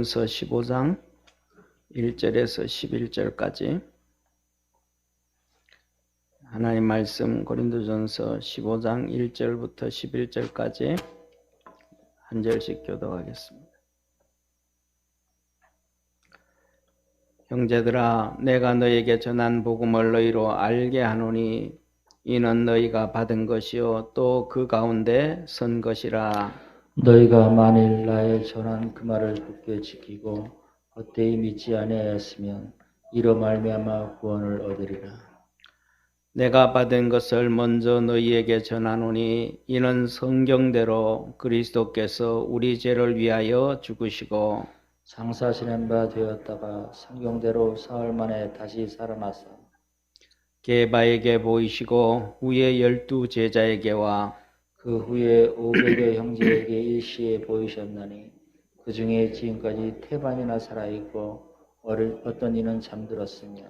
고린도전서 15장 1절에서 11절까지 하나님 말씀 고린도전서 15장 1절부터 11절까지 한 절씩 교독하겠습니다. 형제들아, 내가 너에게 전한 복음을 너희로 알게 하노니 이는 너희가 받은 것이요 또 그 가운데 선 것이라. 너희가 만일 나의 전한 그 말을 굳게 지키고 헛되이 믿지 아니하였으면 이로 말미암아 구원을 얻으리라. 내가 받은 것을 먼저 너희에게 전하노니 이는 성경대로 그리스도께서 우리 죄를 위하여 죽으시고 장사 지낸 바 되었다가 성경대로 사흘 만에 다시 살아나사 게바에게 보이시고 후에 12 제자에게와 그 후에 500여 형제에게 일시에 보이셨나니 그 중에 지금까지 태반이나 살아있고 어떤 이는 잠들었으며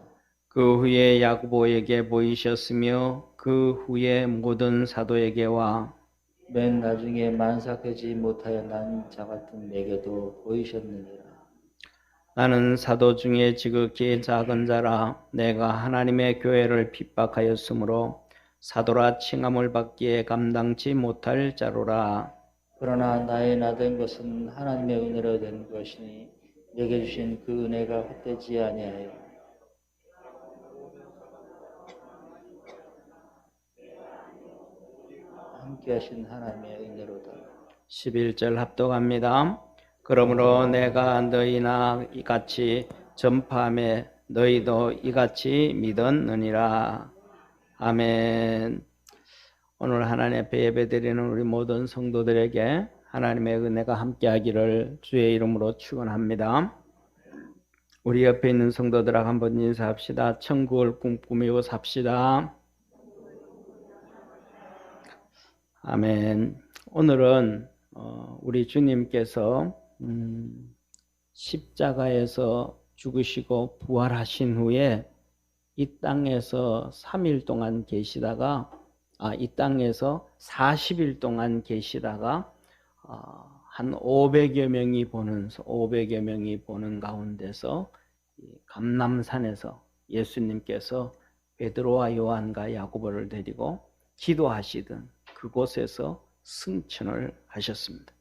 그 후에 야고보에게 보이셨으며 그 후에 모든 사도에게와 맨 나중에 만삭하지 못하여 난 자 같은 내게도 보이셨느니라. 나는 사도 중에 지극히 작은 자라. 내가 하나님의 교회를 핍박하였으므로 사도라 칭함을 받기에 감당치 못할 자로라. 그러나 나의 나된 것은 하나님의 은혜로 된 것이니 내게 주신 그 은혜가 헛되지 아니하여 함께 하신 하나님의 은혜로다. 11절 합독합니다. 그러므로 내가 너희나 이같이 전파하며 너희도 이같이 믿었느니라. 아멘. 오늘 하나님 앞에 예배드리는 우리 모든 성도들에게 하나님의 은혜가 함께하기를 주의 이름으로 축원합니다. 우리 옆에 있는 성도들하고 한번 인사합시다. 천국을 꿈꾸며 삽시다. 아멘. 오늘은 우리 주님께서 십자가에서 죽으시고 부활하신 후에 이 땅에서 3일 동안 계시다가 이 땅에서 40일 동안 계시다가 한 500여 명이 보는 가운데서 감람산에서 예수님께서 베드로와 요한과 야고보를 데리고 기도하시던 그곳에서 승천을 하셨습니다.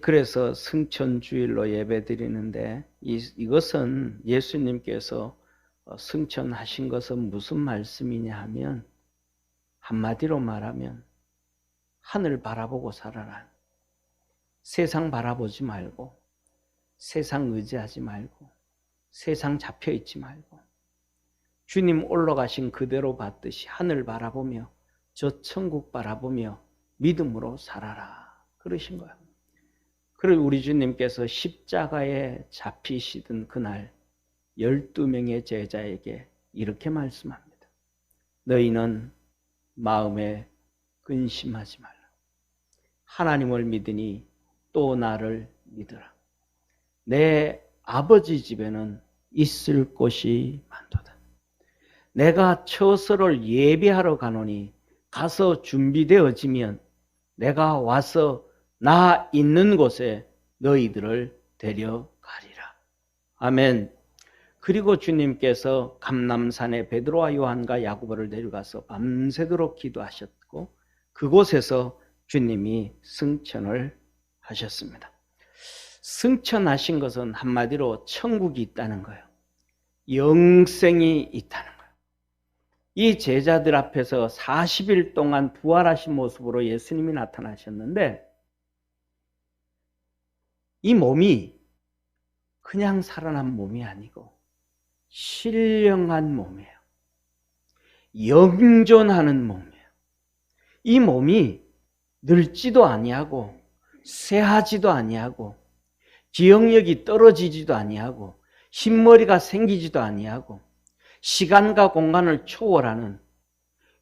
그래서 승천주일로 예배드리는데 이것은 예수님께서 승천하신 것은 무슨 말씀이냐 하면 한마디로 말하면 하늘 바라보고 살아라. 세상 바라보지 말고 세상 의지하지 말고 세상 잡혀있지 말고 주님 올라가신 그대로 받듯이 하늘 바라보며 저 천국 바라보며 믿음으로 살아라 그러신 거예요. 그리고 우리 주님께서 십자가에 잡히시던 그날 12명의 제자에게 이렇게 말씀합니다. 너희는 마음에 근심하지 말라. 하나님을 믿으니 또 나를 믿으라. 내 아버지 집에는 있을 곳이 많도다. 내가 처소를 예비하러 가노니 가서 준비되어지면 내가 와서 나 있는 곳에 너희들을 데려가리라. 아멘. 그리고 주님께서 감람산에 베드로와 요한과 야고보를 데려가서 밤새도록 기도하셨고 그곳에서 주님이 승천을 하셨습니다. 승천하신 것은 한마디로 천국이 있다는 거예요. 영생이 있다는 거예요. 이 제자들 앞에서 40일 동안 부활하신 모습으로 예수님이 나타나셨는데 이 몸이 그냥 살아난 몸이 아니고 신령한 몸이에요. 영존하는 몸이에요. 이 몸이 늙지도 아니하고 쇠하지도 아니하고 기억력이 떨어지지도 아니하고 흰머리가 생기지도 아니하고 시간과 공간을 초월하는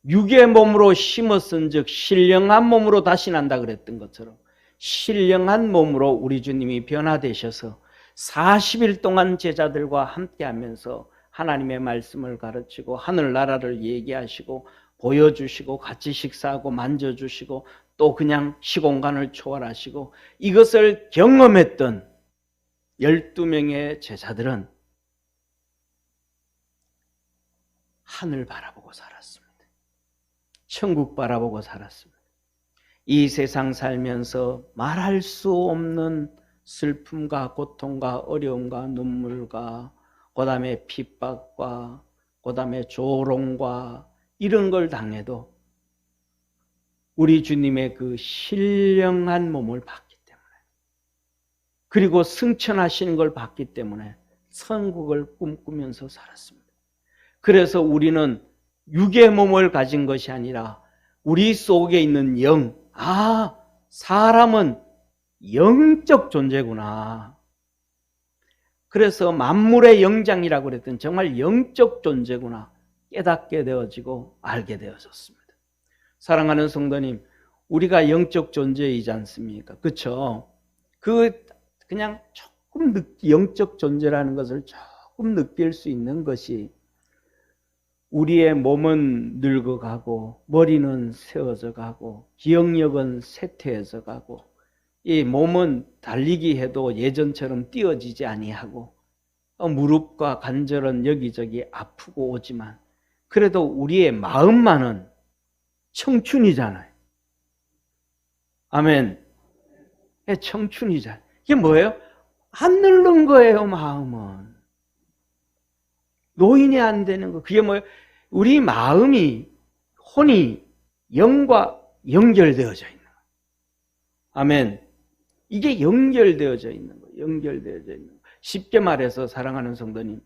육의 몸으로 심었은 즉 신령한 몸으로 다시 난다 그랬던 것처럼 신령한 몸으로 우리 주님이 변화되셔서 40일 동안 제자들과 함께하면서 하나님의 말씀을 가르치고 하늘나라를 얘기하시고 보여주시고 같이 식사하고 만져주시고 또 그냥 시공간을 초월하시고 이것을 경험했던 12명의 제자들은 하늘 바라보고 살았습니다. 천국 바라보고 살았습니다. 이 세상 살면서 말할 수 없는 슬픔과 고통과 어려움과 눈물과 그 다음에 핍박과 그 다음에 조롱과 이런 걸 당해도 우리 주님의 그 신령한 몸을 봤기 때문에, 그리고 승천하시는 걸 봤기 때문에 천국을 꿈꾸면서 살았습니다. 그래서 우리는 육의 몸을 가진 것이 아니라 우리 속에 있는 영, 사람은 영적 존재구나. 그래서 만물의 영장이라고 그랬던 정말 영적 존재구나 깨닫게 되어지고 알게 되어졌습니다. 사랑하는 성도님, 우리가 영적 존재이지 않습니까? 그렇죠? 그냥 조금 영적 존재라는 것을 조금 느낄 수 있는 것이, 우리의 몸은 늙어가고 머리는 세워져 가고 기억력은 쇠퇴해져 가고 이 몸은 달리기 해도 예전처럼 뛰어지지 아니하고 무릎과 관절은 여기저기 아프고 오지만 그래도 우리의 마음만은 청춘이잖아요. 아멘. 청춘이잖아요. 이게 뭐예요? 안 늙는 거예요, 마음은. 노인이 안 되는 거. 그게 뭐예요? 우리 마음이, 혼이 영과 연결되어져 있는 거예요. 아멘. 이게 연결되어져 있는 거예요. 연결되어져 있는 거예요. 쉽게 말해서 사랑하는 성도님,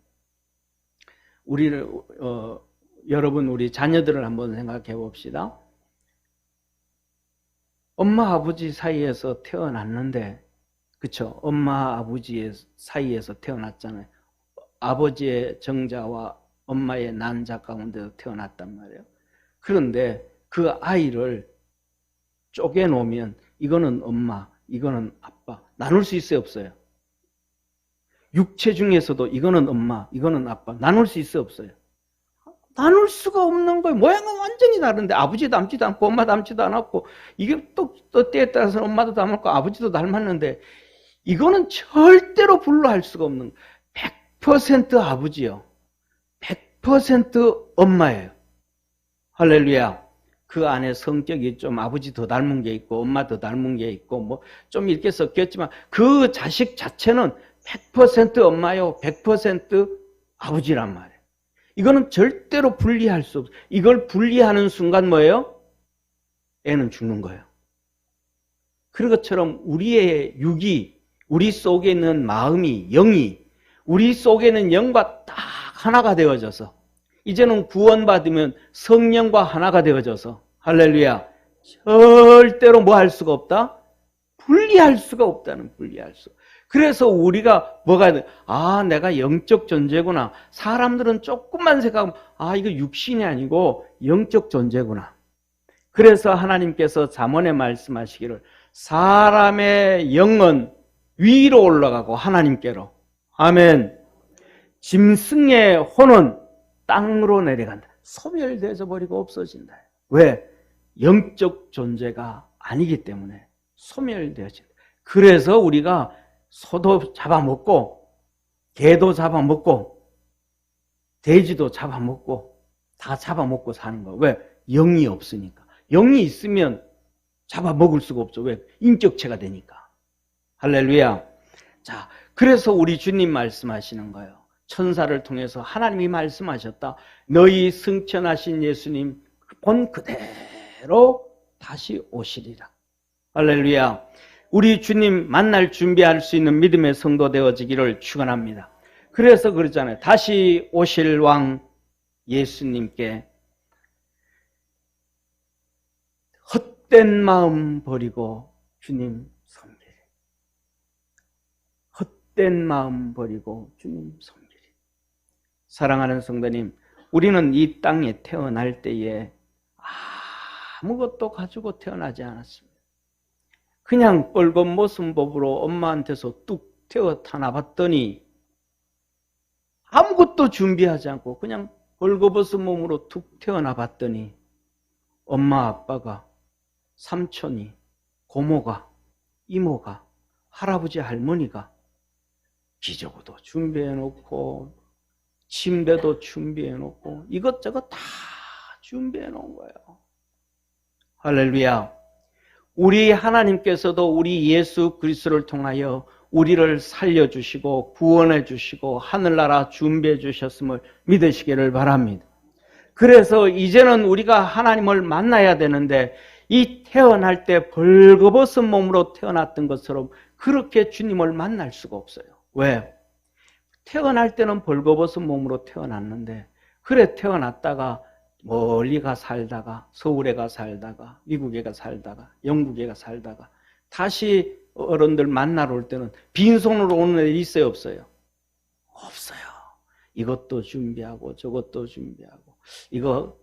여러분 우리 자녀들을 한번 생각해 봅시다. 엄마 아버지 사이에서 태어났는데, 그렇죠? 엄마 아버지 사이에서 태어났잖아요. 아버지의 정자와 엄마의 난자 가운데서 태어났단 말이에요. 그런데 그 아이를 쪼개놓으면 이거는 엄마, 이거는 아빠, 나눌 수 있어요, 없어요? 육체 중에서도 이거는 엄마, 이거는 아빠, 나눌 수 있어요, 없어요? 나눌 수가 없는 거예요. 모양은 완전히 다른데 아버지 닮지도 않고 엄마 닮지도 않았고, 이게 또 때에 따라서 엄마도 닮았고 아버지도 닮았는데 이거는 절대로 분류할 수가 없는 거예요. 100% 아버지요, 100% 엄마예요. 할렐루야. 그 안에 성격이 좀 아버지 더 닮은 게 있고 엄마 더 닮은 게 있고 뭐 좀 이렇게 섞였지만 그 자식 자체는 100% 엄마요, 100% 아버지란 말이에요. 이거는 절대로 분리할 수 없어요. 이걸 분리하는 순간 뭐예요? 애는 죽는 거예요. 그런 것처럼 우리의 육이, 우리 속에 있는 마음이, 영이 우리 속에 있는 영과 딱 하나가 되어져서 이제는 구원받으면 성령과 하나가 되어져서, 할렐루야, 절대로 뭐 할 수가 없다? 분리할 수가 없다는, 분리할 수. 그래서 우리가 뭐가 돼? 내가 영적 존재구나. 사람들은 조금만 생각하면 이거 육신이 아니고 영적 존재구나. 그래서 하나님께서 잠언에 말씀하시기를 사람의 영은 위로 올라가고 하나님께로, 아멘, 짐승의 혼은 땅으로 내려간다. 소멸되어 버리고 없어진다. 왜? 영적 존재가 아니기 때문에 소멸되어진다. 그래서 우리가 소도 잡아먹고 개도 잡아먹고 돼지도 잡아먹고 다 잡아먹고 사는 거예요. 왜? 영이 없으니까. 영이 있으면 잡아먹을 수가 없죠. 왜? 인격체가 되니까. 할렐루야. 자, 그래서 우리 주님 말씀하시는 거예요. 천사를 통해서 하나님이 말씀하셨다. 너희 승천하신 예수님 본 그대로 다시 오시리라. 할렐루야. 우리 주님 만날 준비할 수 있는 믿음의 성도 되어지기를 축원합니다. 그래서 그러잖아요. 다시 오실 왕 예수님께 헛된 마음 버리고 주님 섬기리. 헛된 마음 버리고 주님 섬기리. 사랑하는 성도님, 우리는 이 땅에 태어날 때에 아무것도 가지고 태어나지 않았습니다. 그냥 뻘겋모순법으로 엄마한테서 뚝 태어나 봤더니 아무것도 준비하지 않고 그냥 벌거벗은 몸으로 툭 태어나 봤더니 엄마 아빠가, 삼촌이, 고모가, 이모가, 할아버지 할머니가 기저귀도 준비해 놓고 침대도 준비해 놓고 이것저것 다 준비해 놓은 거예요. 할렐루야. 우리 하나님께서도 우리 예수 그리스도를 통하여 우리를 살려주시고 구원해 주시고 하늘나라 준비해 주셨음을 믿으시기를 바랍니다. 그래서 이제는 우리가 하나님을 만나야 되는데 이 태어날 때 벌거벗은 몸으로 태어났던 것처럼 그렇게 주님을 만날 수가 없어요. 왜? 태어날 때는 벌거벗은 몸으로 태어났는데 그래 태어났다가 멀리 가 살다가 서울에 가 살다가 미국에 가 살다가 영국에 가 살다가 다시 어른들 만나러 올 때는 빈손으로 오는 애들이 있어요 없어요? 없어요. 이것도 준비하고 저것도 준비하고 이거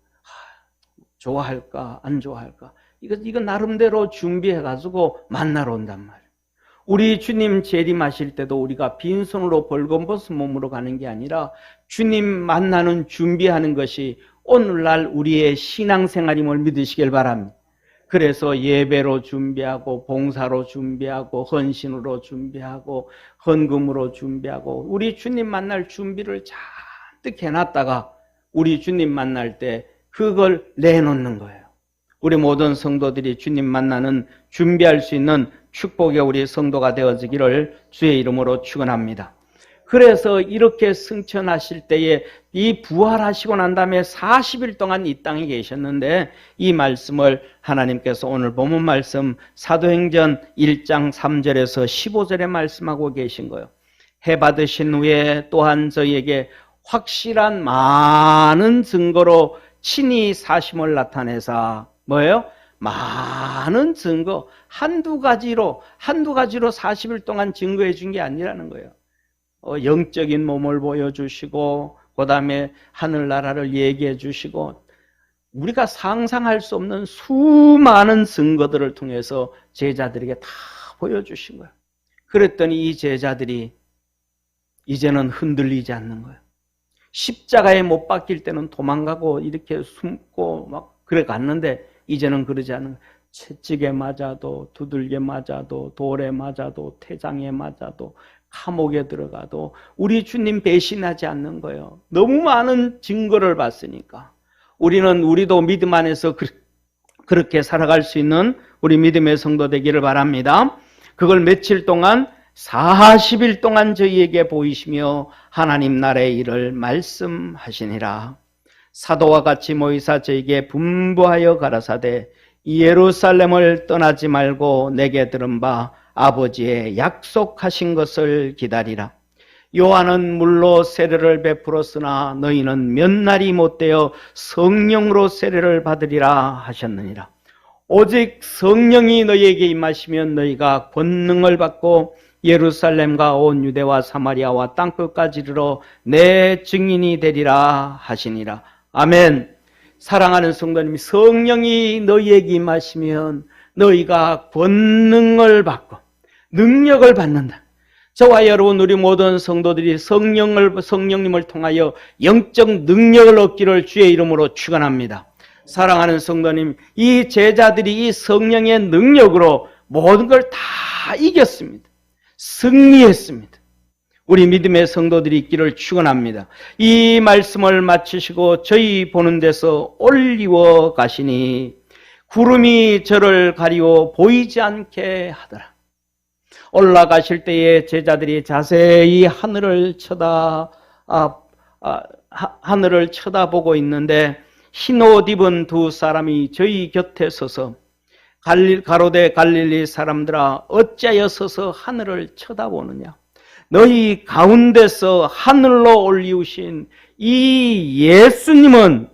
좋아할까 안 좋아할까 이거 나름대로 준비해가지고 만나러 온단 말이에요. 우리 주님 재림하실 때도 우리가 빈손으로 벌거벗은 몸으로 가는 게 아니라 주님 만나는 준비하는 것이 오늘날 우리의 신앙생활임을 믿으시길 바랍니다. 그래서 예배로 준비하고 봉사로 준비하고 헌신으로 준비하고 헌금으로 준비하고 우리 주님 만날 준비를 잔뜩 해놨다가 우리 주님 만날 때 그걸 내놓는 거예요. 우리 모든 성도들이 주님 만나는 준비할 수 있는 축복의 우리 성도가 되어지기를 주의 이름으로 축원합니다. 그래서 이렇게 승천하실 때에 이 부활하시고 난 다음에 40일 동안 이 땅에 계셨는데 이 말씀을 하나님께서 오늘 본문 말씀 사도행전 1장 3절에서 15절에 말씀하고 계신 거예요. 해 받으신 후에 또한 저희에게 확실한 많은 증거로 친히 사심을 나타내사 뭐예요? 많은 증거 한두 가지로 40일 동안 증거해 준 게 아니라는 거예요. 영적인 몸을 보여주시고 그 다음에 하늘나라를 얘기해 주시고 우리가 상상할 수 없는 수많은 증거들을 통해서 제자들에게 다 보여주신 거예요. 그랬더니 이 제자들이 이제는 흔들리지 않는 거예요. 십자가에 못 박힐 때는 도망가고 이렇게 숨고 막 그래 갔는데 이제는 그러지 않는 거예요. 채찍에 맞아도 두들겨 맞아도 돌에 맞아도 태장에 맞아도 감옥에 들어가도 우리 주님 배신하지 않는 거예요. 너무 많은 증거를 봤으니까 우리도 믿음 안에서 그렇게 살아갈 수 있는 우리 믿음의 성도 되기를 바랍니다. 그걸 며칠 동안 40일 동안 저희에게 보이시며 하나님 나라의 일을 말씀하시니라. 사도와 같이 모이사 저에게 분부하여 가라사대 예루살렘을 떠나지 말고 내게 들은 바 아버지의 약속하신 것을 기다리라. 요한은 물로 세례를 베풀었으나 너희는 몇 날이 못되어 성령으로 세례를 받으리라 하셨느니라. 오직 성령이 너희에게 임하시면 너희가 권능을 받고 예루살렘과 온 유대와 사마리아와 땅끝까지 이르러 내 증인이 되리라 하시니라. 아멘. 사랑하는 성도님, 성령이 너희에게 임하시면 너희가 권능을 받고 능력을 받는다. 저와 여러분 우리 모든 성도들이 성령님을 통하여 영적 능력을 얻기를 주의 이름으로 축원합니다. 사랑하는 성도님, 이 제자들이 이 성령의 능력으로 모든 걸 다 이겼습니다. 승리했습니다. 우리 믿음의 성도들이 있기를 축원합니다. 이 말씀을 마치시고 저희 보는 데서 올리워 가시니 구름이 저를 가리워 보이지 않게 하더라. 올라가실 때에 제자들이 자세히 하늘을 쳐다보고 있는데 흰 옷 입은 두 사람이 저희 곁에 서서 가로되 갈릴리 사람들아 어찌하여 서서 하늘을 쳐다보느냐. 너희 가운데서 하늘로 올리우신 이 예수님은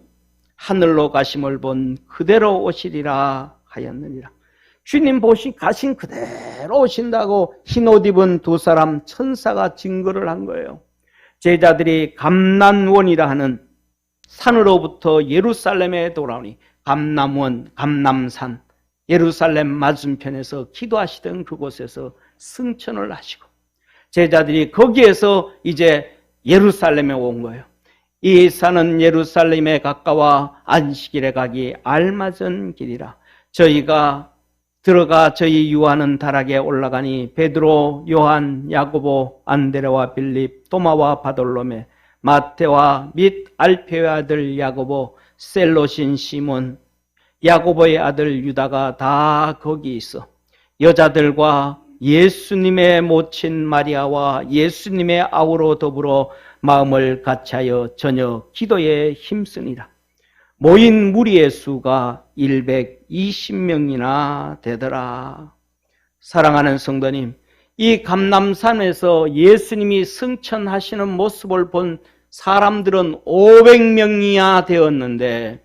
하늘로 가심을 본 그대로 오시리라 하였느니라. 주님 가신 그대로 오신다고 흰옷 입은 두 사람 천사가 증거를 한 거예요. 제자들이 감난원이라 하는 산으로부터 예루살렘에 돌아오니 감남원, 감남산, 예루살렘 맞은편에서 기도하시던 그곳에서 승천을 하시고 제자들이 거기에서 이제 예루살렘에 온 거예요. 이 산은 예루살렘에 가까워 안식일에 가기 알맞은 길이라. 저희가 들어가 저희 유하는 다락에 올라가니 베드로, 요한, 야고보, 안드레와 빌립, 도마와 바돌로메, 마테와 및 알페의 아들 야고보, 셀롯인 시몬, 야고보의 아들 유다가 다 거기 있어 여자들과 예수님의 모친 마리아와 예수님의 아우로 더불어 마음을 같이하여 저녁 기도에 힘쓰니라. 모인 무리의 수가 120명이나 되더라. 사랑하는 성도님, 이 감람산에서 예수님이 승천하시는 모습을 본 사람들은 500명이나 되었는데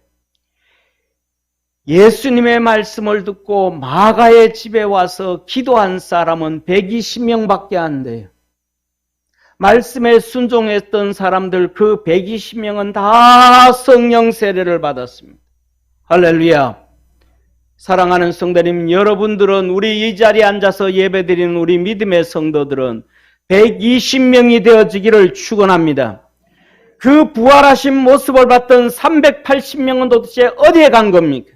예수님의 말씀을 듣고 마가의 집에 와서 기도한 사람은 120명밖에 안 돼요. 말씀에 순종했던 사람들 그 120명은 다 성령 세례를 받았습니다. 할렐루야. 사랑하는 성도님, 여러분들은 우리 이 자리에 앉아서 예배드리는 우리 믿음의 성도들은 120명이 되어지기를 축원합니다. 그 부활하신 모습을 봤던 380명은 도대체 어디에 간 겁니까?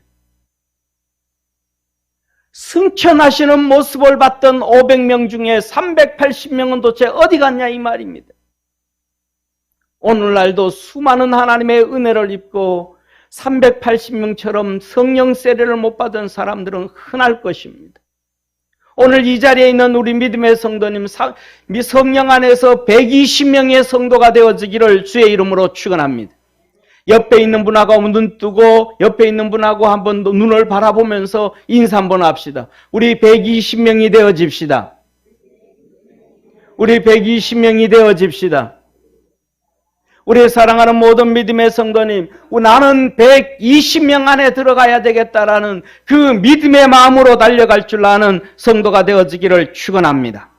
승천하시는 모습을 봤던 500명 중에 380명은 도대체 어디 갔냐 이 말입니다. 오늘날도 수많은 하나님의 은혜를 입고 380명처럼 성령 세례를 못 받은 사람들은 흔할 것입니다. 오늘 이 자리에 있는 우리 믿음의 성도님, 성령 안에서 120명의 성도가 되어지기를 주의 이름으로 축원합니다. 옆에 있는 분하고 눈 뜨고 옆에 있는 분하고 한번 눈을 바라보면서 인사 한번 합시다. 우리 120명이 되어집시다. 우리 120명이 되어집시다. 우리 사랑하는 모든 믿음의 성도님, 나는 120명 안에 들어가야 되겠다라는 그 믿음의 마음으로 달려갈 줄 아는 성도가 되어지기를 축원합니다.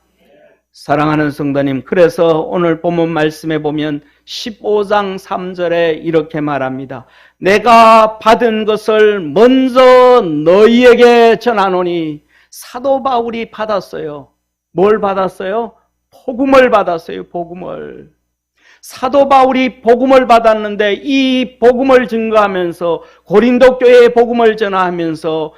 사랑하는 성도님, 그래서 오늘 본문 말씀에 보면 15장 3절에 이렇게 말합니다. 내가 받은 것을 먼저 너희에게 전하노니. 사도 바울이 받았어요. 뭘 받았어요? 복음을 받았어요. 복음을. 사도 바울이 복음을 받았는데 이 복음을 증거하면서 고린도 교회에 복음을 전하면서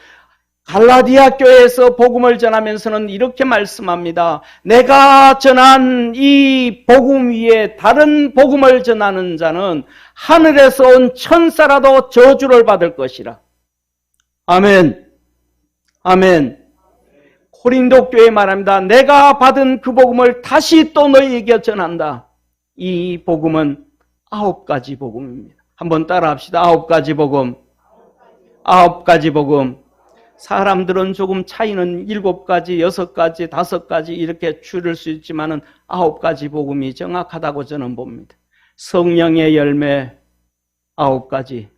갈라디아 교회에서 복음을 전하면서는 이렇게 말씀합니다. 내가 전한 이 복음 위에 다른 복음을 전하는 자는 하늘에서 온 천사라도 저주를 받을 것이라. 아멘. 아멘. 고린도 교회 말합니다. 내가 받은 그 복음을 다시 또 너희에게 전한다. 이 복음은 9가지 복음입니다. 한번 따라 합시다. 9가지 복음. 9가지 복음. 사람들은 조금 차이는 7가지, 6가지, 5가지 이렇게 줄일 수 있지만은 9가지 복음이 정확하다고 저는 봅니다. 성령의 열매 9가지.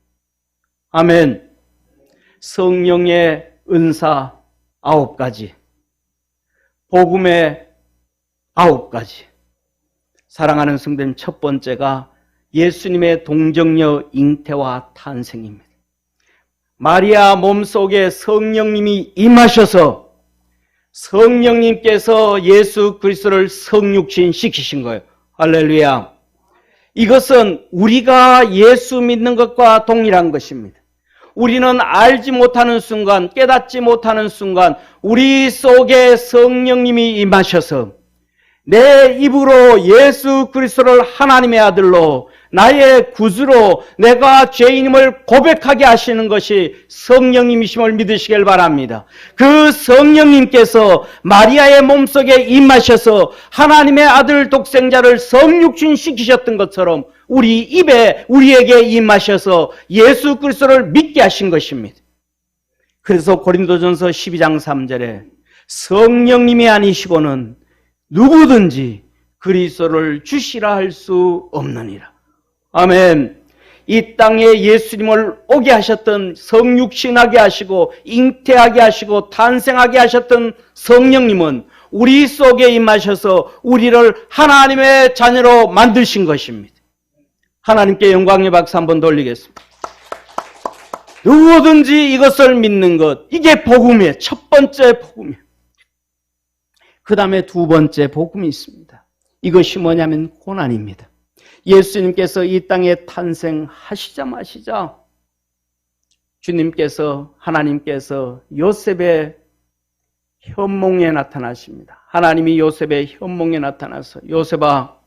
아멘. 성령의 은사 9가지. 복음의 9가지. 사랑하는 성도님, 첫 번째가 예수님의 동정녀 잉태와 탄생입니다. 마리아 몸속에 성령님이 임하셔서 성령님께서 예수 그리스도를 성육신 시키신 거예요. 할렐루야. 이것은 우리가 예수 믿는 것과 동일한 것입니다. 우리는 알지 못하는 순간, 깨닫지 못하는 순간 우리 속에 성령님이 임하셔서 내 입으로 예수 그리스도를 하나님의 아들로 나의 구주로 내가 죄인임을 고백하게 하시는 것이 성령님이심을 믿으시길 바랍니다. 그 성령님께서 마리아의 몸속에 임하셔서 하나님의 아들 독생자를 성육신 시키셨던 것처럼 우리 입에 우리에게 임하셔서 예수 그리스도를 믿게 하신 것입니다. 그래서 고린도전서 12장 3절에 성령님이 아니시고는 누구든지 그리스도를 주시라 할 수 없느니라. 아멘. 이 땅에 예수님을 오게 하셨던, 성육신하게 하시고 잉태하게 하시고 탄생하게 하셨던 성령님은 우리 속에 임하셔서 우리를 하나님의 자녀로 만드신 것입니다. 하나님께 영광의 박수 한번 돌리겠습니다. 누구든지 이것을 믿는 것, 이게 복음이에요. 첫 번째 복음이에요. 그 다음에 두 번째 복음이 있습니다. 이것이 뭐냐면 고난입니다. 예수님께서 이 땅에 탄생하시자마자 주님께서, 하나님께서 요셉의 현몽에 나타나십니다. 하나님이 요셉의 현몽에 나타나서 요셉아,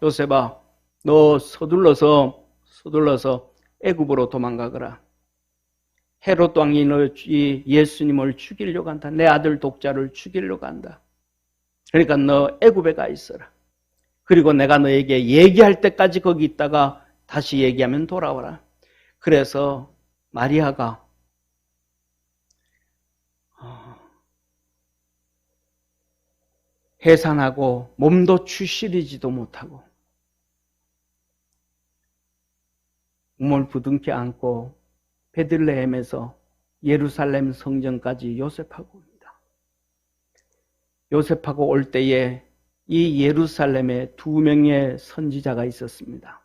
너 서둘러서 애굽으로 도망가거라. 헤롯 왕이 이 예수님을 죽이려고 한다. 내 아들 독자를 죽이려고 한다. 그러니까 너 애굽에 가 있어라. 그리고 내가 너에게 얘기할 때까지 거기 있다가 다시 얘기하면 돌아와라. 그래서 마리아가 해산하고 몸도 추스리지도 못하고 몸을 부둥켜 안고 베들레헴에서 예루살렘 성전까지 요셉하고 옵니다. 요셉하고 올 때에 이 예루살렘에 2명의 선지자가 있었습니다.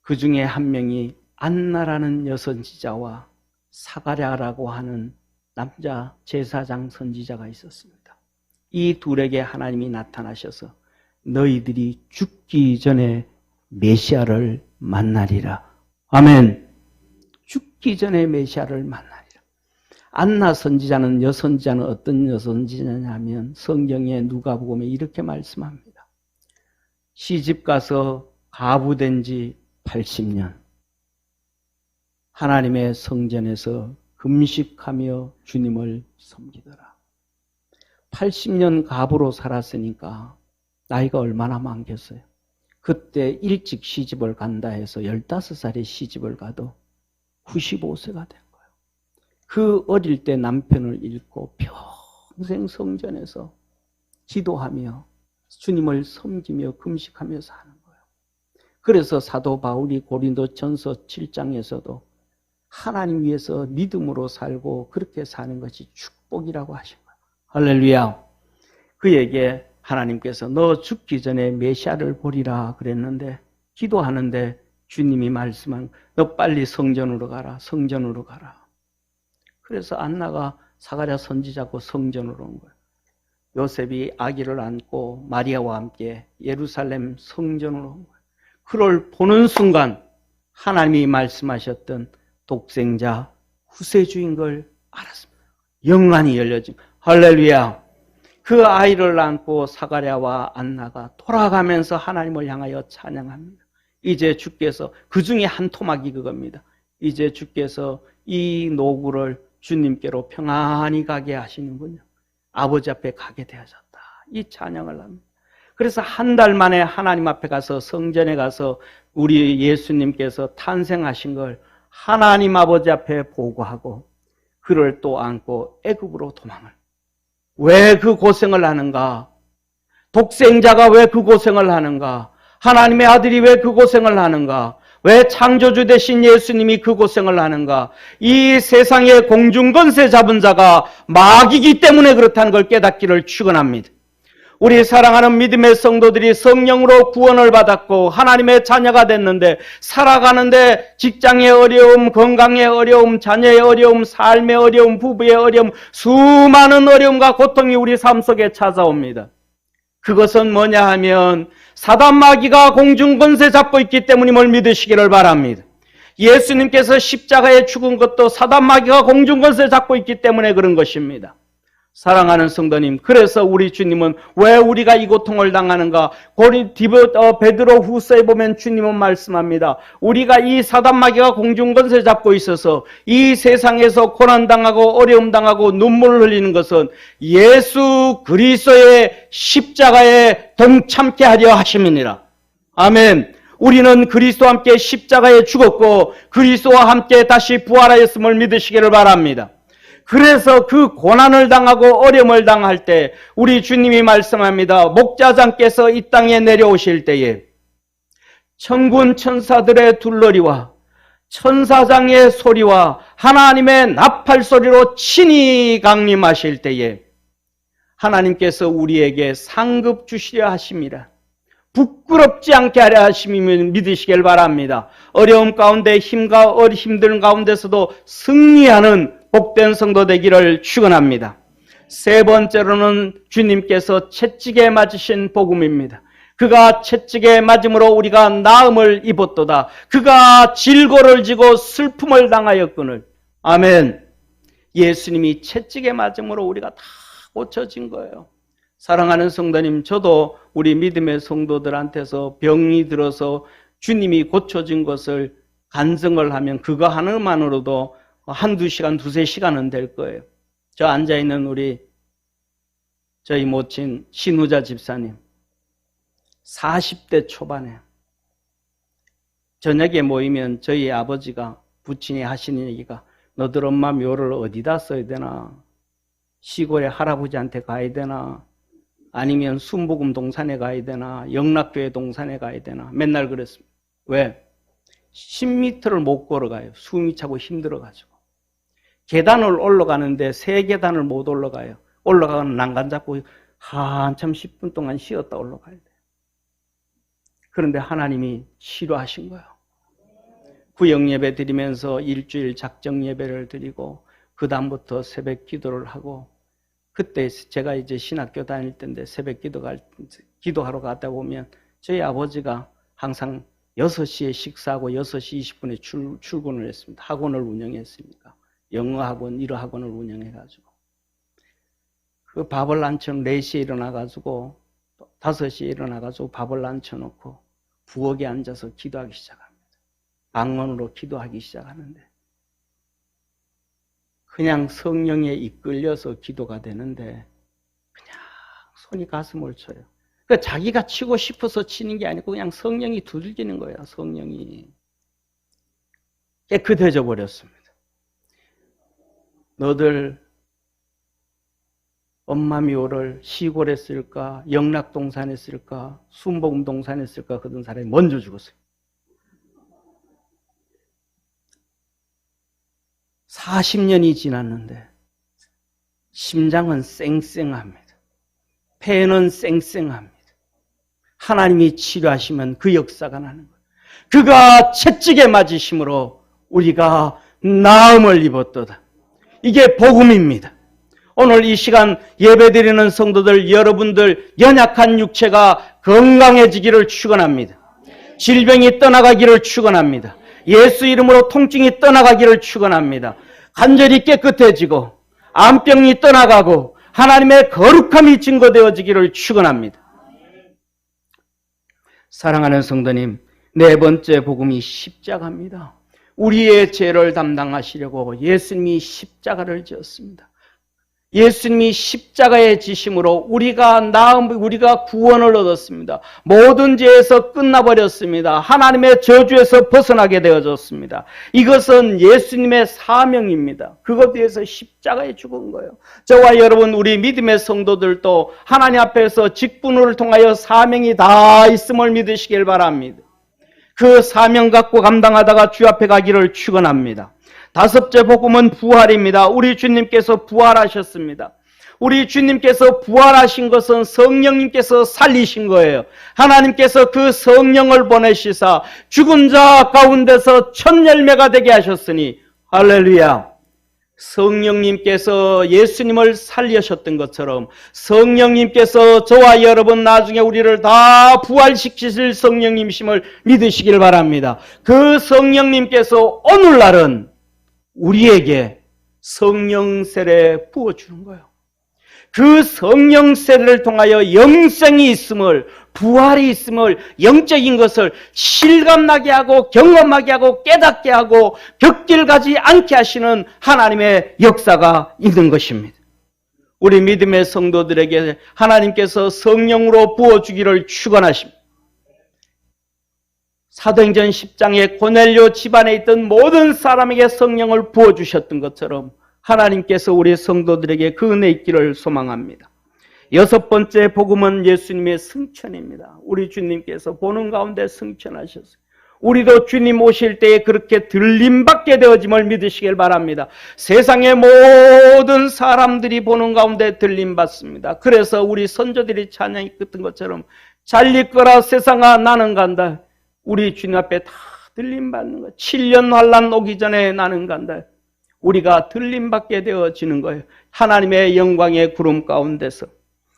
그 중에 한 명이 안나라는 여선지자와 사가랴라고 하는 남자 제사장 선지자가 있었습니다. 이 둘에게 하나님이 나타나셔서 너희들이 죽기 전에 메시아를 만나리라. 아멘. 죽기 전에 메시아를 만나리라. 안나 선지자는 여선지자는 어떤 여선지자냐면 성경에 누가복음에 이렇게 말씀합니다. 시집가서 가부된 지 80년 하나님의 성전에서 금식하며 주님을 섬기더라. 80년 가부로 살았으니까 나이가 얼마나 많겠어요. 그때 일찍 시집을 간다 해서 15살에 시집을 가도 95세가 된 거예요. 그 어릴 때 남편을 잃고 평생 성전에서 기도하며 주님을 섬기며 금식하며 사는 거예요. 그래서 사도 바울이 고린도전서 7장에서도 하나님 위해서 믿음으로 살고 그렇게 사는 것이 축복이라고 하신 거예요. 할렐루야. 그에게 하나님께서 너 죽기 전에 메시아를 보리라 그랬는데 기도하는데 주님이 말씀한 너 빨리 성전으로 가라. 성전으로 가라. 그래서 안나가 사가랴 선지자고 성전으로 온 거예요. 요셉이 아기를 안고 마리아와 함께 예루살렘 성전으로 온 거예요. 그를 보는 순간 하나님이 말씀하셨던 독생자 후세주인 걸 알았습니다. 영안이 열려진 할렐루야. 그 아이를 안고 사가랴와 안나가 돌아가면서 하나님을 향하여 찬양합니다. 이제 주께서 그 중에 한 토막이 그겁니다. 이제 주께서 이 노구를 주님께로 평안히 가게 하시는군요. 아버지 앞에 가게 되어졌다. 이 찬양을 합니다. 그래서 한 달 만에 하나님 앞에 가서 성전에 가서 우리 예수님께서 탄생하신 걸 하나님 아버지 앞에 보고하고 그를 또 안고 애굽으로 도망을. 왜 그 고생을 하는가? 독생자가 왜 그 고생을 하는가? 하나님의 아들이 왜 그 고생을 하는가? 왜 창조주 되신 예수님이 그 고생을 하는가? 이 세상의 공중권세 잡은 자가 마귀이기 때문에 그렇다는 걸 깨닫기를 축원합니다. 우리 사랑하는 믿음의 성도들이 성령으로 구원을 받았고 하나님의 자녀가 됐는데 살아가는데 직장의 어려움, 건강의 어려움, 자녀의 어려움, 삶의 어려움, 부부의 어려움, 수많은 어려움과 고통이 우리 삶 속에 찾아옵니다. 그것은 뭐냐 하면 사단 마귀가 공중권세 잡고 있기 때문임을 믿으시기를 바랍니다. 예수님께서 십자가에 죽은 것도 사단 마귀가 공중권세 잡고 있기 때문에 그런 것입니다. 사랑하는 성도님, 그래서 우리 주님은 왜 우리가 이 고통을 당하는가? 베드로 후서에 보면 주님은 말씀합니다. 우리가 이 사단 마귀가 공중권세 잡고 있어서 이 세상에서 고난당하고 어려움당하고 눈물을 흘리는 것은 예수 그리스도의 십자가에 동참케 하려 하심이니라. 아멘. 우리는 그리스도와 함께 십자가에 죽었고 그리스도와 함께 다시 부활하였음을 믿으시기를 바랍니다. 그래서 그 고난을 당하고 어려움을 당할 때 우리 주님이 말씀합니다. 목자장께서 이 땅에 내려오실 때에 천군 천사들의 둘러리와 천사장의 소리와 하나님의 나팔 소리로 친히 강림하실 때에 하나님께서 우리에게 상급 주시려 하심이라. 부끄럽지 않게 하려 하심이면 믿으시길 바랍니다. 어려움 가운데 힘든 가운데서도 승리하는 복된 성도 되기를 축원합니다. 세 번째로는 주님께서 채찍에 맞으신 복음입니다. 그가 채찍에 맞음으로 우리가 나음을 입었도다. 그가 질고를 지고 슬픔을 당하였거늘. 아멘. 예수님이 채찍에 맞음으로 우리가 다 고쳐진 거예요. 사랑하는 성도님, 저도 우리 믿음의 성도들한테서 병이 들어서 주님이 고쳐진 것을 간증을 하면 그거 하나만으로도 한두 시간, 두세 시간은 될 거예요. 저 앉아있는 저희 모친 신우자 집사님, 40대 초반에 저녁에 모이면 저희 아버지가 부친이 하시는 얘기가 너들 엄마 묘를 어디다 써야 되나? 시골에 할아버지한테 가야 되나? 아니면 순복음 동산에 가야 되나? 영락교회 동산에 가야 되나? 맨날 그랬습니다. 왜? 10m를 못 걸어가요. 숨이 차고 힘들어가지고. 계단을 올라가는데 3계단을 못 올라가요. 올라가는 난간 잡고 한참 10분 동안 쉬었다 올라가야 돼요. 그런데 하나님이 치료하신 거예요. 구역 예배 드리면서 일주일 작정 예배를 드리고 그 다음부터 새벽 기도를 하고, 그때 제가 이제 신학교 다닐 때인데 새벽 기도하러 갔다 보면 저희 아버지가 항상 6시에 식사하고 6시 20분에 출근을 했습니다. 학원을 운영했으니까. 영어 학원, 일어 학원을 운영해가지고. 그 밥을 앉혀놓고 4시에 일어나가지고 5시에 일어나가지고 밥을 앉혀놓고 부엌에 앉아서 기도하기 시작합니다. 방언으로 기도하기 시작하는데 그냥 성령에 이끌려서 기도가 되는데 그냥 손이 가슴을 쳐요. 그러니까 자기가 치고 싶어서 치는 게 아니고 그냥 성령이 두들기는 거예요. 성령이 깨끗해져 버렸습니다. 너들 엄마 묘를 시골에 쓸까, 영락동산에 쓸까, 순복음동산에 쓸까, 그런 사람이 먼저 죽었어요. 40년이 지났는데 심장은 쌩쌩합니다. 폐는 쌩쌩합니다. 하나님이 치료하시면 그 역사가 나는 거예요. 그가 채찍에 맞으심으로 우리가 나음을 입었도다. 이게 복음입니다. 오늘 이 시간 예배드리는 성도들, 여러분들 연약한 육체가 건강해지기를 축원합니다. 질병이 떠나가기를 축원합니다. 예수 이름으로 통증이 떠나가기를 축원합니다. 간절히 깨끗해지고 암병이 떠나가고 하나님의 거룩함이 증거되어지기를 축원합니다. 사랑하는 성도님, 4번째 복음이 십자가입니다. 우리의 죄를 담당하시려고 예수님이 십자가를 지었습니다. 예수님이 십자가에 지심으로 우리가 구원을 얻었습니다. 모든 죄에서 끝나버렸습니다. 하나님의 저주에서 벗어나게 되어졌습니다. 이것은 예수님의 사명입니다. 그것 위해서 십자가에 죽은 거예요. 저와 여러분, 우리 믿음의 성도들도 하나님 앞에서 직분을 통하여 사명이 다 있음을 믿으시길 바랍니다. 그 사명 갖고 감당하다가 주 앞에 가기를 축원합니다. 5째 복음은 부활입니다. 우리 주님께서 부활하셨습니다. 우리 주님께서 부활하신 것은 성령님께서 살리신 거예요. 하나님께서 그 성령을 보내시사 죽은 자 가운데서 첫 열매가 되게 하셨으니 할렐루야. 성령님께서 예수님을 살리셨던 것처럼 성령님께서 저와 여러분 나중에 우리를 다 부활시키실 성령님이심을 믿으시길 바랍니다. 그 성령님께서 오늘날은 우리에게 성령세례 부어주는 거예요. 그 성령세례를 통하여 영생이 있음을, 부활이 있음을, 영적인 것을 실감나게 하고 경험하게 하고 깨닫게 하고 벽길 가지 않게 하시는 하나님의 역사가 있는 것입니다. 우리 믿음의 성도들에게 하나님께서 성령으로 부어주기를 축원하십니다. 사도행전 10장에 고넬료 집안에 있던 모든 사람에게 성령을 부어주셨던 것처럼 하나님께서 우리 성도들에게 그 은혜 있기를 소망합니다. 6번째 복음은 예수님의 승천입니다. 우리 주님께서 보는 가운데 승천하셨어요. 우리도 주님 오실 때에 그렇게 들림받게 되어짐을 믿으시길 바랍니다. 세상의 모든 사람들이 보는 가운데 들림받습니다. 그래서 우리 선조들이 찬양했던 것처럼 잘 있거라 세상아 나는 간다. 우리 주님 앞에 다 들림받는 거예요. 7년 환난 오기 전에 나는 간다. 우리가 들림받게 되어지는 거예요. 하나님의 영광의 구름 가운데서.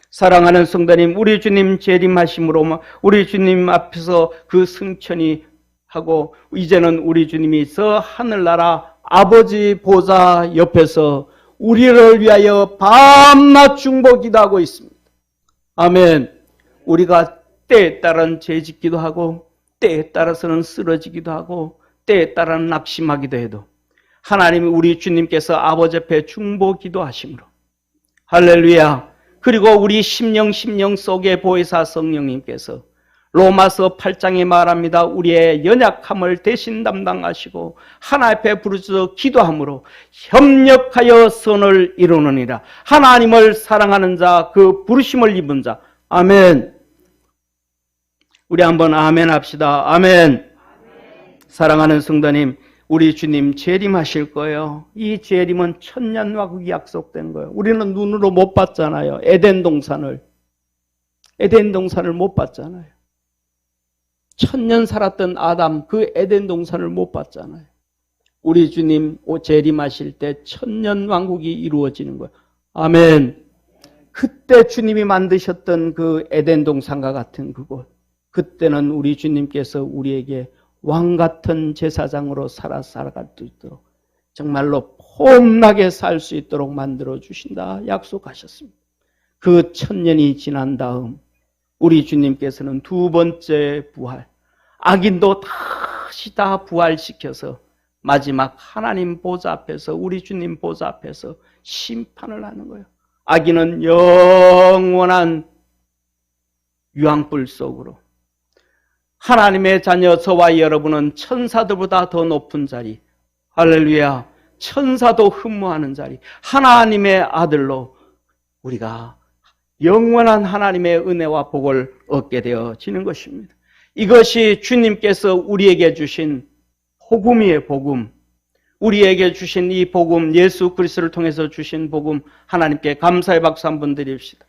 사랑하는 성도님, 우리 주님 재림하심으로 우리 주님 앞에서 그 승천이 하고 이제는 우리 주님이 저 하늘나라 아버지 보좌 옆에서 우리를 위하여 밤낮 중보기도 하고 있습니다. 아멘. 우리가 때에 따라는 죄짓기도 하고 때에 따라서는 쓰러지기도 하고 때에 따라는 낙심하기도 해도 하나님이 우리 주님께서 아버지 앞에 중보기도 하심으로 할렐루야. 그리고 우리 심령 속에 보혜사 성령님께서 로마서 8장에 말합니다. 우리의 연약함을 대신 담당하시고 하나님 앞에 부르짖어 기도함으로 협력하여 선을 이루느니라. 하나님을 사랑하는 자, 그 부르심을 입은 자. 아멘. 우리 한번 아멘 합시다. 아멘. 사랑하는 성도님, 우리 주님 재림하실 거예요. 이 재림은 천년왕국이 약속된 거예요. 우리는 눈으로 못 봤잖아요. 에덴 동산을 못 봤잖아요. 천년 살았던 아담, 그 에덴 동산을 못 봤잖아요. 우리 주님 재림하실 때 천년왕국이 이루어지는 거예요. 아멘. 그때 주님이 만드셨던 그 에덴 동산과 같은 그곳, 그때는 우리 주님께서 우리에게 왕같은 제사장으로 살아갈 수 있도록 정말로 폼나게 살 수 있도록 만들어 주신다 약속하셨습니다. 그 천년이 지난 다음 우리 주님께서는 두 번째 부활, 악인도 다시 다 부활시켜서 마지막 하나님 보좌 앞에서, 우리 주님 보좌 앞에서 심판을 하는 거예요. 악인은 영원한 유황불 속으로, 하나님의 자녀 저와 여러분은 천사들보다 더 높은 자리, 할렐루야, 천사도 흠모하는 자리, 하나님의 아들로 우리가 영원한 하나님의 은혜와 복을 얻게 되어지는 것입니다. 이것이 주님께서 우리에게 주신 복음이에요. 복음. 우리에게 주신 이 복음, 예수 그리스도를 통해서 주신 복음, 하나님께 감사의 박수 한번 드립시다.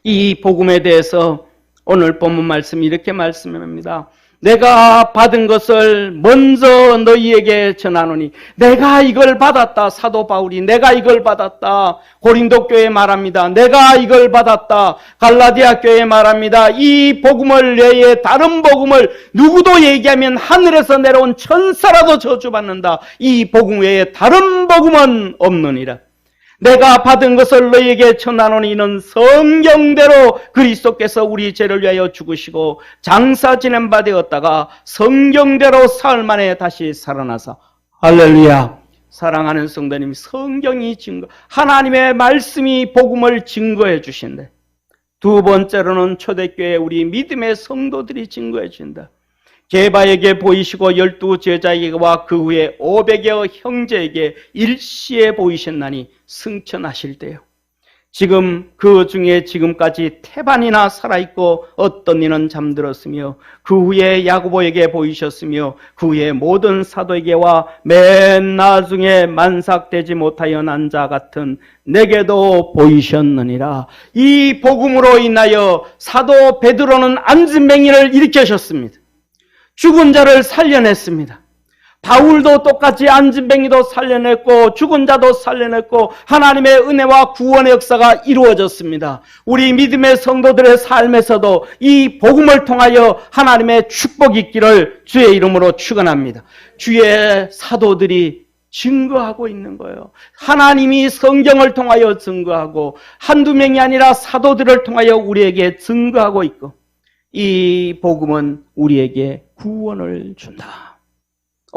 이 복음에 대해서 오늘 본문 말씀이 이렇게 말씀합니다. 내가 받은 것을 먼저 너희에게 전하노니, 내가 이걸 받았다. 사도 바울이 내가 이걸 받았다. 고린도 교회 말합니다. 내가 이걸 받았다. 갈라디아 교회 말합니다. 이 복음을 외에 다른 복음을 누구도 얘기하면 하늘에서 내려온 천사라도 저주받는다. 이 복음 외에 다른 복음은 없느니라. 내가 받은 것을 너희에게 전하노니 이는 성경대로 그리스도께서 우리 죄를 위하여 죽으시고 장사 지낸 바 되었다가 성경대로 사흘 만에 다시 살아나사. 할렐루야. 사랑하는 성도님, 성경이 증거, 하나님의 말씀이 복음을 증거해 주신다. 두 번째로는 초대교회 우리 믿음의 성도들이 증거해 준다. 게바에게 보이시고 12 제자에게와 그 후에 500여 형제에게 일시에 보이셨나니 승천하실 때요. 지금 그 중에 지금까지 태반이나 살아있고 어떤 이는 잠들었으며 그 후에 야고보에게 보이셨으며 그 후에 모든 사도에게와 맨 나중에 만삭되지 못하여 난 자 같은 내게도 보이셨느니라. 이 복음으로 인하여 사도 베드로는 안진뱅이를 일으키셨습니다. 죽은 자를 살려냈습니다. 바울도 똑같이 안진뱅이도 살려냈고 죽은 자도 살려냈고 하나님의 은혜와 구원의 역사가 이루어졌습니다. 우리 믿음의 성도들의 삶에서도 이 복음을 통하여 하나님의 축복이 있기를 주의 이름으로 축원합니다. 주의 사도들이 증거하고 있는 거예요. 하나님이 성경을 통하여 증거하고 한두 명이 아니라 사도들을 통하여 우리에게 증거하고 있고, 이 복음은 우리에게 구원을 준다.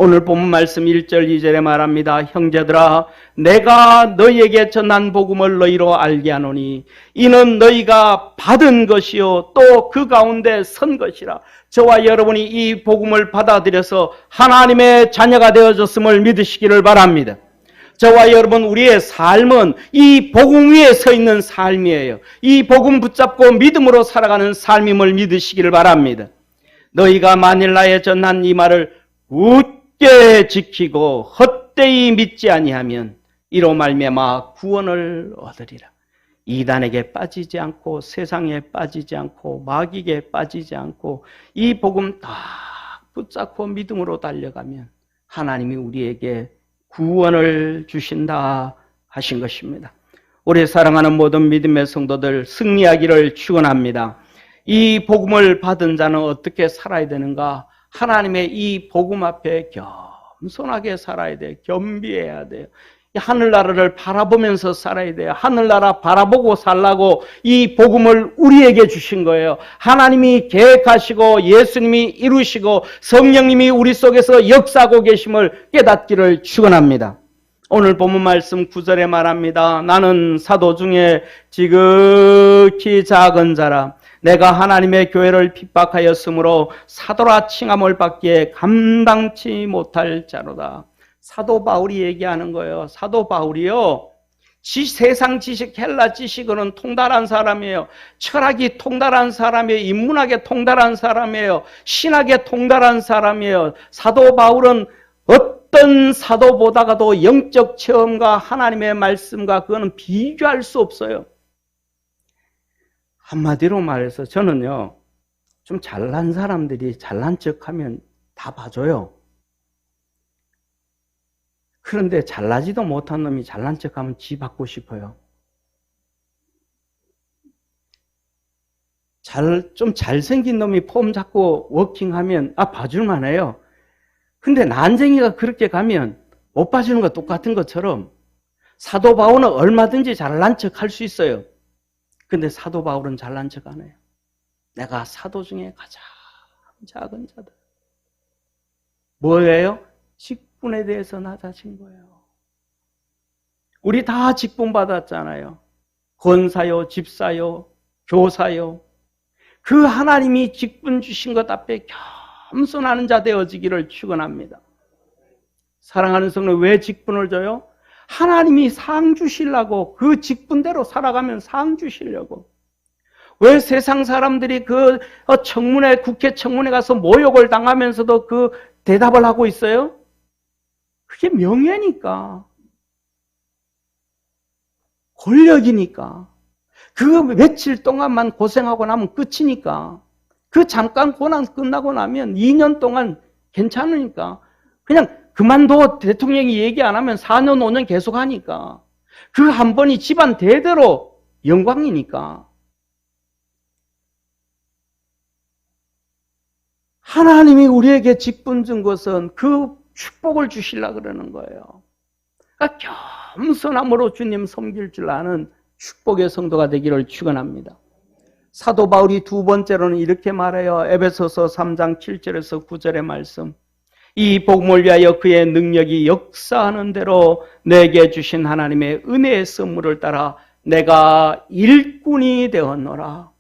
오늘 본문 말씀 1절 2절에 말합니다. 형제들아, 내가 너희에게 전한 복음을 너희로 알게 하노니 이는 너희가 받은 것이요 또 그 가운데 선 것이라. 저와 여러분이 이 복음을 받아들여서 하나님의 자녀가 되어졌음을 믿으시기를 바랍니다. 저와 여러분, 우리의 삶은 이 복음 위에 서 있는 삶이에요. 이 복음 붙잡고 믿음으로 살아가는 삶임을 믿으시기를 바랍니다. 너희가 만일 나의 전한 이 말을 굳게 지키고 헛되이 믿지 아니하면 이로 말미암아 구원을 얻으리라. 이단에게 빠지지 않고 세상에 빠지지 않고 마귀에게 빠지지 않고 이 복음 딱 붙잡고 믿음으로 달려가면 하나님이 우리에게 구원을 주신다 하신 것입니다. 우리 사랑하는 모든 믿음의 성도들 승리하기를 축원합니다. 이 복음을 받은 자는 어떻게 살아야 되는가? 하나님의 이 복음 앞에 겸손하게 살아야 돼요. 겸비해야 돼요. 이 하늘나라를 바라보면서 살아야 돼요. 하늘나라 바라보고 살라고 이 복음을 우리에게 주신 거예요. 하나님이 계획하시고 예수님이 이루시고 성령님이 우리 속에서 역사하고 계심을 깨닫기를 축원합니다. 오늘 본문 말씀 9절에 말합니다. 나는 사도 중에 지극히 작은 자라. 내가 하나님의 교회를 핍박하였으므로 사도라 칭함을 받기에 감당치 못할 자로다. 사도 바울이 얘기하는 거예요. 사도 바울이요, 세상 지식, 헬라 지식으로는 통달한 사람이에요. 철학이 통달한 사람이에요. 인문학에 통달한 사람이에요. 신학에 통달한 사람이에요. 사도 바울은 어떤 사도보다가도 영적 체험과 하나님의 말씀과 그거는 비교할 수 없어요. 한마디로 말해서 저는요, 좀 잘난 사람들이 잘난 척하면 다 봐줘요. 그런데 잘나지도 못한 놈이 잘난 척하면 지 받고 싶어요. 좀 잘생긴 놈이 폼 잡고 워킹하면 봐줄만 해요. 근데 난쟁이가 그렇게 가면 못 봐주는 거 똑같은 것처럼 사도 바울은 얼마든지 잘난 척 할 수 있어요. 근데 사도 바울은 잘난 척 안 해요. 내가 사도 중에 가장 작은 자다. 뭐예요? 직분에 대해서 낮아진 거예요. 우리 다 직분 받았잖아요. 권사요, 집사요, 교사요. 그 하나님이 직분 주신 것 앞에 겸손하는 자 되어지기를 축원합니다. 사랑하는 성도, 왜 직분을 줘요? 하나님이 상 주시려고, 그 직분대로 살아가면 상 주시려고. 왜 세상 사람들이 그 청문회, 국회 청문회 가서 모욕을 당하면서도 그 대답을 하고 있어요? 그게 명예니까. 권력이니까. 그 며칠 동안만 고생하고 나면 끝이니까. 그 잠깐 고난 끝나고 나면 2년 동안 괜찮으니까. 그냥 그만둬 대통령이 얘기 안 하면 4년, 5년 계속 하니까. 그 한 번이 집안 대대로 영광이니까. 하나님이 우리에게 직분 준 것은 그 축복을 주시려고 그러는 거예요. 그러니까 겸손함으로 주님 섬길 줄 아는 축복의 성도가 되기를 축원합니다. 사도 바울이 두 번째로는 이렇게 말해요. 에베소서 3장 7절에서 9절의 말씀. 이 복음을 위하여 그의 능력이 역사하는 대로 내게 주신 하나님의 은혜의 선물을 따라 내가 일꾼이 되었노라.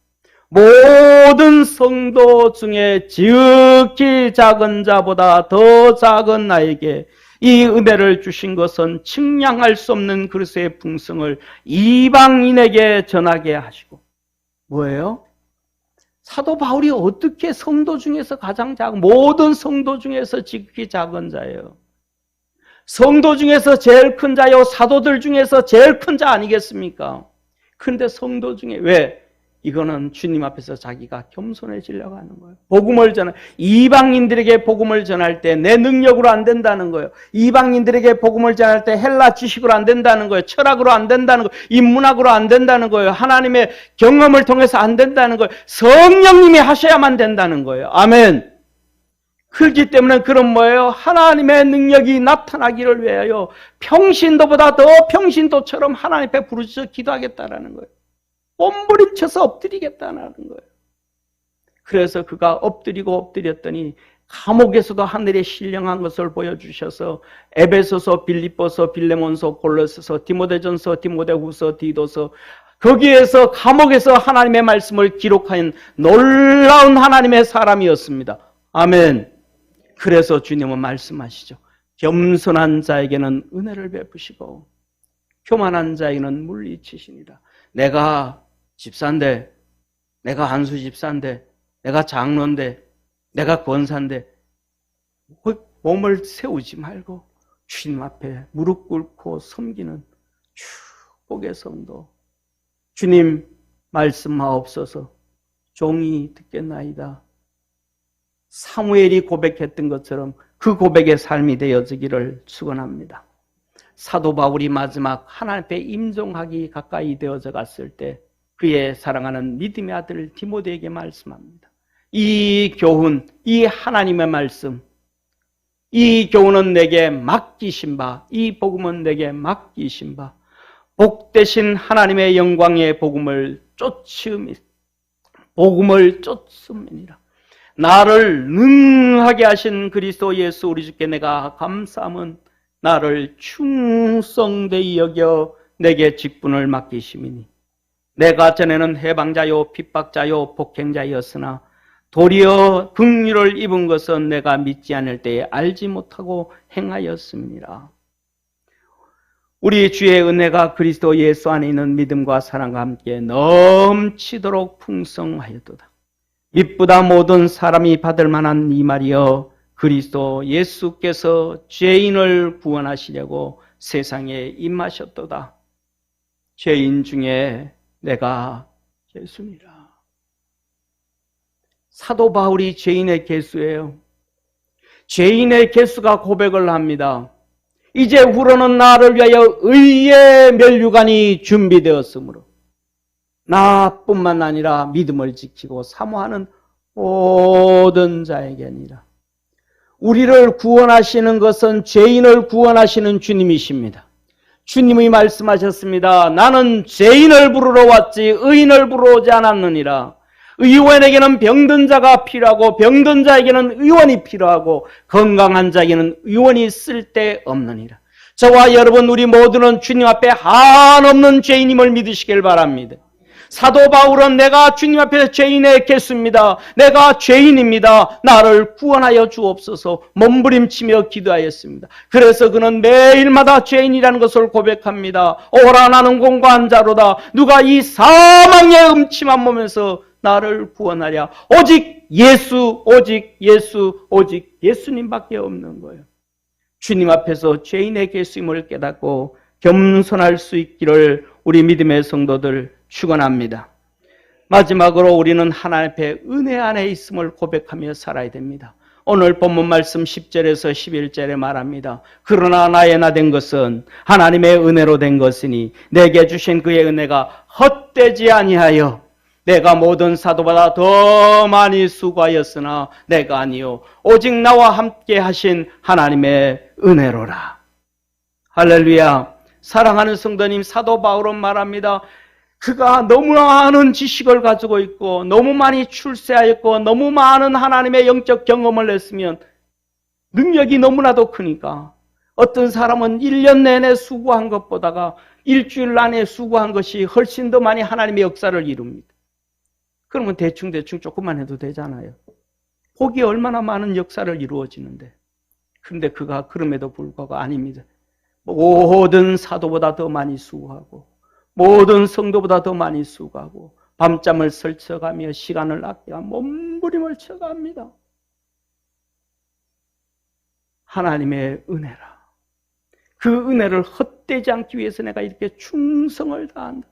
모든 성도 중에 지극히 작은 자보다 더 작은 나에게 이 은혜를 주신 것은 측량할 수 없는 그리스도의 풍성을 이방인에게 전하게 하시고. 뭐예요? 사도 바울이 어떻게 성도 중에서 가장 작은, 모든 성도 중에서 지극히 작은 자예요. 성도 중에서 제일 큰 자요, 사도들 중에서 제일 큰 자 아니겠습니까? 그런데 성도 중에 왜? 이거는 주님 앞에서 자기가 겸손해지려고 하는 거예요. 복음을 전할, 이방인들에게 복음을 전할 때 내 능력으로 안 된다는 거예요. 이방인들에게 복음을 전할 때 헬라 지식으로 안 된다는 거예요. 철학으로 안 된다는 거예요. 인문학으로 안 된다는 거예요. 하나님의 경험을 통해서 안 된다는 거예요. 성령님이 하셔야만 된다는 거예요. 아멘. 그렇기 때문에 그런 뭐예요? 하나님의 능력이 나타나기를 위하여 평신도보다 더 평신도처럼 하나님 앞에 부르짖어 기도하겠다라는 거예요. 몸부림쳐서 엎드리겠다는 거예요. 그래서 그가 엎드리고 엎드렸더니 감옥에서도 하늘의 신령한 것을 보여주셔서 에베소서, 빌립보서, 빌레몬서, 골로새서, 디모데전서, 디모데후서, 디도서, 거기에서 감옥에서 하나님의 말씀을 기록한 놀라운 하나님의 사람이었습니다. 아멘. 그래서 주님은 말씀하시죠. 겸손한 자에게는 은혜를 베푸시고 교만한 자에게는 물리치시니라. 내가 집사인데, 내가 한수 집사인데, 내가 장로인데, 내가 권사인데 몸을 세우지 말고 주님 앞에 무릎 꿇고 섬기는 축복의 성도. 주님 말씀하옵소서. 종이 듣겠나이다. 사무엘이 고백했던 것처럼 그 고백의 삶이 되어지기를 축원합니다. 사도 바울이 마지막 하나님 앞에 임종하기 가까이 되어져 갔을 때 그의 사랑하는 믿음의 아들 디모데에게 말씀합니다. 이 교훈, 이 하나님의 말씀, 이 교훈은 내게 맡기신 바, 이 복음은 내게 맡기신 바, 복되신 하나님의 영광의 복음을 쫓음이니라. 나를 능하게 하신 그리스도 예수 우리 주께 내가 감사함은 나를 충성되이 여겨 내게 직분을 맡기심이니 내가 전에는 해방자요 핍박자요 폭행자였으나 도리어 긍휼을 입은 것은 내가 믿지 않을 때에 알지 못하고 행하였습니다. 우리 주의 은혜가 그리스도 예수 안에 있는 믿음과 사랑과 함께 넘치도록 풍성하였도다. 믿보다 모든 사람이 받을 만한 이 말이여 그리스도 예수께서 죄인을 구원하시려고 세상에 임하셨도다. 죄인 중에 내가 예수니라. 사도 바울이 죄인의 개수예요. 죄인의 개수가 고백을 합니다. 이제 후로는 나를 위하여 의의 면류관이 준비되었으므로 나뿐만 아니라 믿음을 지키고 사모하는 모든 자에게니라. 우리를 구원하시는 것은 죄인을 구원하시는 주님이십니다. 주님이 말씀하셨습니다. 나는 죄인을 부르러 왔지 의인을 부르러 오지 않았느니라. 의원에게는 병든 자가 필요하고 병든 자에게는 의원이 필요하고 건강한 자에게는 의원이 쓸데없느니라. 저와 여러분 우리 모두는 주님 앞에 한없는 죄인임을 믿으시길 바랍니다. 사도 바울은 내가 주님 앞에 죄인의 개수입니다. 내가 죄인입니다. 나를 구원하여 주옵소서 몸부림치며 기도하였습니다. 그래서 그는 매일마다 죄인이라는 것을 고백합니다. 오라 나는 공고한 자로다. 누가 이 사망의 음침한 몸에서 나를 구원하랴. 오직 예수, 오직 예수, 오직 예수님밖에 없는 거예요. 주님 앞에서 죄인의 개수임을 깨닫고 겸손할 수 있기를 우리 믿음의 성도들 축원합니다. 마지막으로 우리는 하나님 앞에 은혜 안에 있음을 고백하며 살아야 됩니다. 오늘 본문 말씀 10절에서 11절에 말합니다. 그러나 나의 나 된 것은 하나님의 은혜로 된 것이니 내게 주신 그의 은혜가 헛되지 아니하여 내가 모든 사도보다 더 많이 수고하였으나 내가 아니요 오직 나와 함께 하신 하나님의 은혜로라. 할렐루야. 사랑하는 성도님, 사도 바울은 말합니다. 그가 너무 많은 지식을 가지고 있고 너무 많이 출세하였고 너무 많은 하나님의 영적 경험을 했으면 능력이 너무나도 크니까 어떤 사람은 1년 내내 수고한 것보다가 일주일 안에 수고한 것이 훨씬 더 많이 하나님의 역사를 이룹니다. 그러면 대충 조금만 해도 되잖아요. 복이 얼마나 많은 역사를 이루어지는데. 그런데 그가 그럼에도 불구하고 아닙니다. 모든 사도보다 더 많이 수고하고 모든 성도보다 더 많이 수고하고 밤잠을 설쳐가며 시간을 아껴 몸부림을 쳐갑니다. 하나님의 은혜라. 그 은혜를 헛되지 않기 위해서 내가 이렇게 충성을 다한다.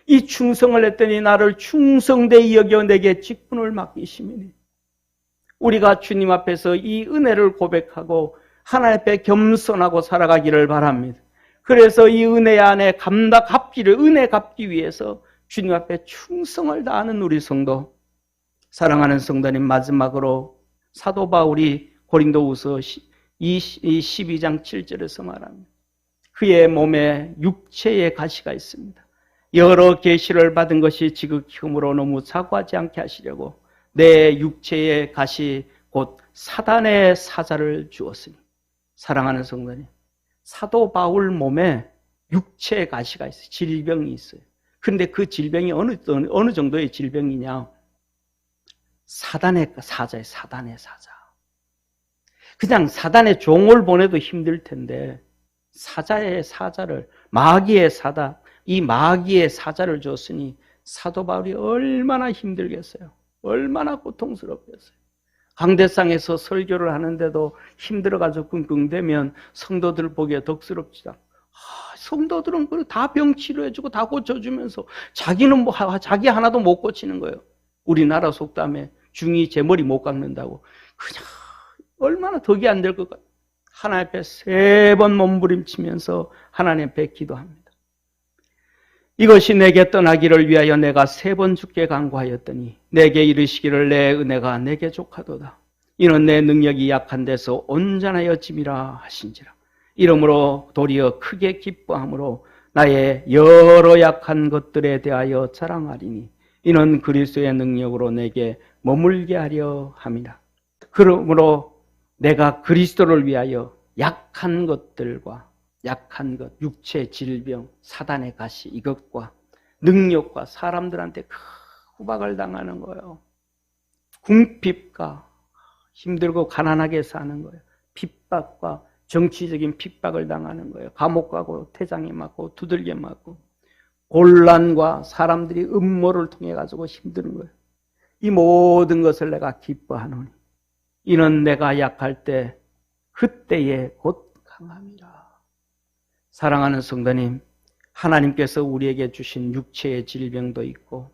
이 충성을 했더니 나를 충성되이 여겨 내게 직분을 맡기시미니 우리가 주님 앞에서 이 은혜를 고백하고 하나님 앞에 겸손하고 살아가기를 바랍니다. 그래서 이 은혜 안에 은혜 갚기 위해서 주님 앞에 충성을 다하는 우리 성도, 사랑하는 성도님, 마지막으로 사도 바울이 고린도후서 12장 7절에서 말합니다. 그의 몸에 육체의 가시가 있습니다. 여러 계시를 받은 것이 지극히므로 너무 사고하지 않게 하시려고 내 육체의 가시 곧 사단의 사자를 주었으니. 사랑하는 성도님, 사도 바울 몸에 육체의 가시가 있어요. 질병이 있어요. 그런데 그 질병이 어느 정도의 질병이냐? 사단의 사자예요. 사단의 사자. 그냥 사단의 종을 보내도 힘들 텐데 사자의 사자를, 마귀의 사자, 이 마귀의 사자를 줬으니 사도 바울이 얼마나 힘들겠어요. 얼마나 고통스럽겠어요. 강대상에서 설교를 하는데도 힘들어가지고 끙끙대면 성도들 보기에 덕스럽지 않아. 성도들은 다 병 치료해주고 다 고쳐주면서 자기는 자기 하나도 못 고치는 거예요. 우리나라 속담에 중이 제 머리 못 깎는다고. 그냥 얼마나 덕이 안 될 것 같아요. 하나님 앞에 3번 몸부림치면서 하나님 앞에 기도합니다. 이것이 내게 떠나기를 위하여 내가 3번 주께 간구하였더니 내게 이르시기를 내 은혜가 내게 족하도다. 이는 내 능력이 약한 데서 온전하여 짐이라 하신지라. 이러므로 도리어 크게 기뻐함으로 나의 여러 약한 것들에 대하여 자랑하리니 이는 그리스도의 능력으로 내게 머물게 하려 함이라. 그러므로 내가 그리스도를 위하여 약한 것들과 약한 것, 육체 질병, 사단의 가시 이것과 능력과 사람들한테 큰 후박을 당하는 거예요. 궁핍과 힘들고 가난하게 사는 거예요. 핍박과 정치적인 핍박을 당하는 거예요. 감옥 가고 태장에 맞고 두들겨 맞고 곤란과 사람들이 음모를 통해 가지고 힘드는 거예요. 이 모든 것을 내가 기뻐하노니 이는 내가 약할 때 그때에 곧 강함이라. 사랑하는 성도님, 하나님께서 우리에게 주신 육체의 질병도 있고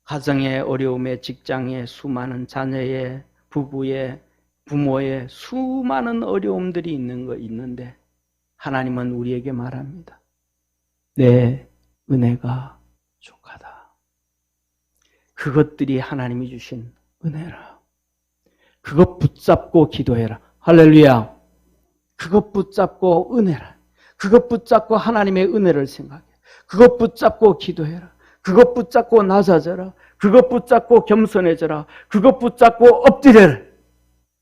가정의 어려움에 직장의 수많은 자녀의 부부의 부모의 수많은 어려움들이 있는데 하나님은 우리에게 말합니다. 내 은혜가 족하다. 그것들이 하나님이 주신 은혜라. 그것 붙잡고 기도해라. 할렐루야. 그것 붙잡고 은혜라. 그것 붙잡고 하나님의 은혜를 생각해. 그것 붙잡고 기도해라. 그것 붙잡고 낮아져라. 그것 붙잡고 겸손해져라. 그것 붙잡고 엎드려라.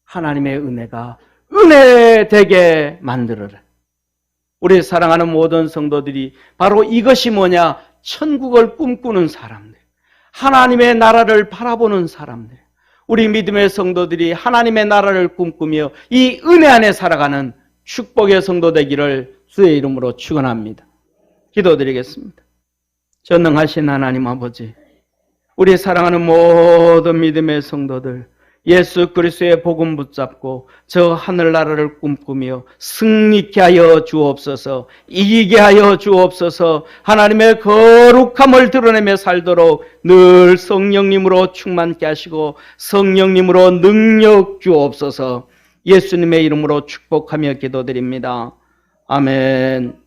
하나님의 은혜가 은혜 되게 만들어라. 우리 사랑하는 모든 성도들이 바로 이것이 뭐냐? 천국을 꿈꾸는 사람들, 하나님의 나라를 바라보는 사람들, 우리 믿음의 성도들이 하나님의 나라를 꿈꾸며 이 은혜 안에 살아가는 축복의 성도 되기를 주의 이름으로 축원합니다. 기도드리겠습니다. 전능하신 하나님 아버지, 우리 사랑하는 모든 믿음의 성도들, 예수 그리스도의 복음 붙잡고 저 하늘나라를 꿈꾸며 승리케 하여 주옵소서, 이기게 하여 주옵소서, 하나님의 거룩함을 드러내며 살도록 늘 성령님으로 충만케 하시고 성령님으로 능력 주옵소서. 예수님의 이름으로 축복하며 기도드립니다. 아멘.